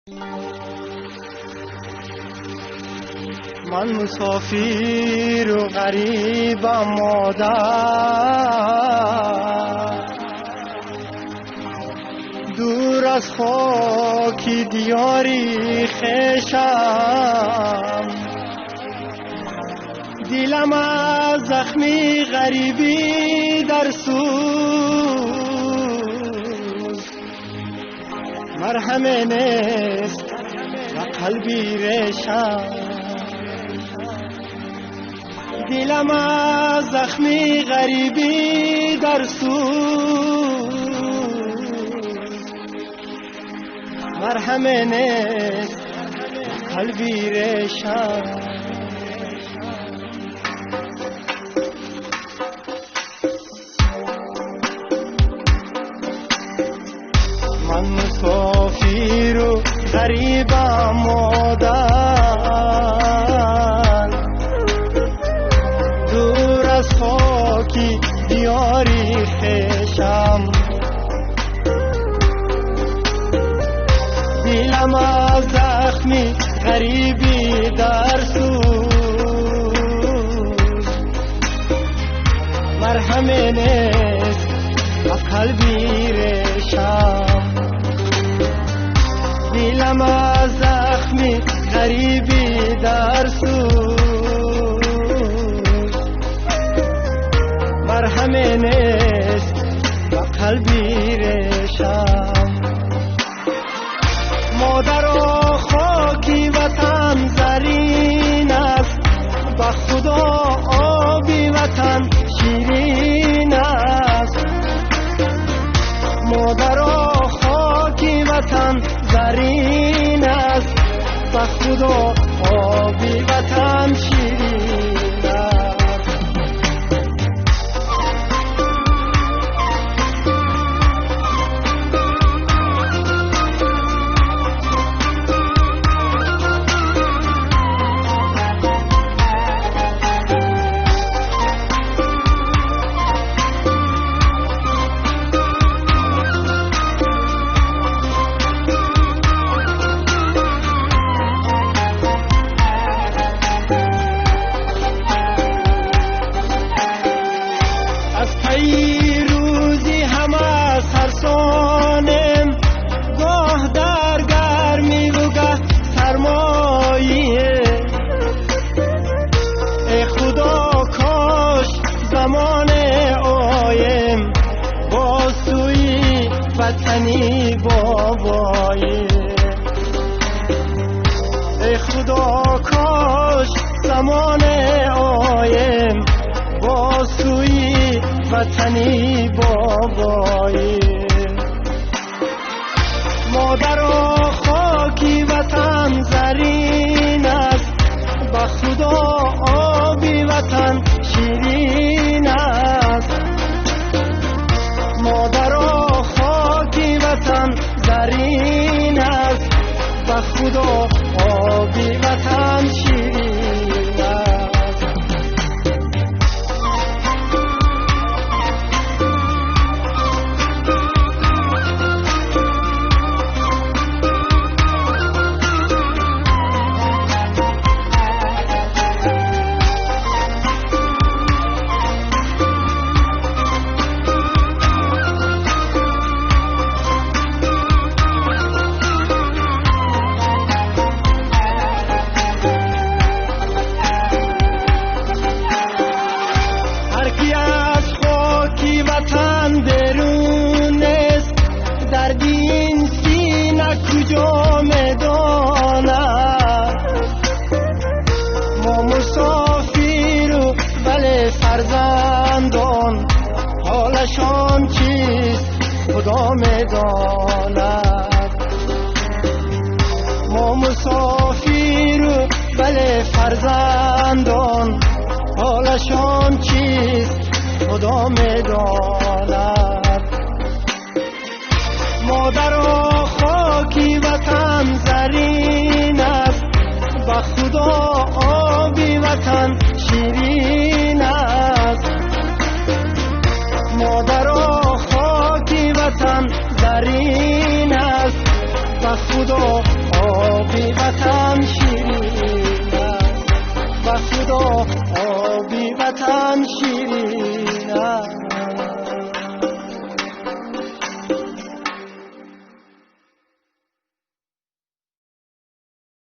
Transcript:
من مسافر و غریبم مادر، دور از خاکی دیاری خویشم. دلم از زخمی غریبی در سوز، مرهم نیست و قلبی ریشم. دلم از زخمی غریبی در سوز، مرهم نیست قلبی ریشم. من مسافر و غریبم مادر، دور از خاکی دیاری خویشم. دلم از زخمی غریبی در سوز، مرهم نیست و قلبی ریشم. دلم از زخمی غریبی در سوز، مرهم نیست و قلبی ریشم. مادرا خاکی وطن زرین است، به خدا آبی وطن شیرین است. مادرا خاکی وطن زرین است، به خدا آبی وطن شیرین است. روزی همه سرسانم، گاه در گرمی و گه سرمایه. ای خدا کاش زمان آیم با سوی وطنی بابایه. ای خدا کاش زمان آیم با سوی وطنی بابایی. مادرا خاکی وطن زرین است، به خدا آبی وطن شیرین است. مادرا خاکی وطن زرین است، به خدا آبی وطن شیرین است. کجا میداند ما مسافر و بله فرزندان، حالشان چیست خدا میداند. ما مسافر و بله فرزندان، حالشان چیست خدا میداند. مادرا خاکی وطن زرین است، به خدا آبی وطن شیرین است. مادرا خاکی وطن زرین است، به خدا وطن شیرین است، به خدا آبی وطن شیرین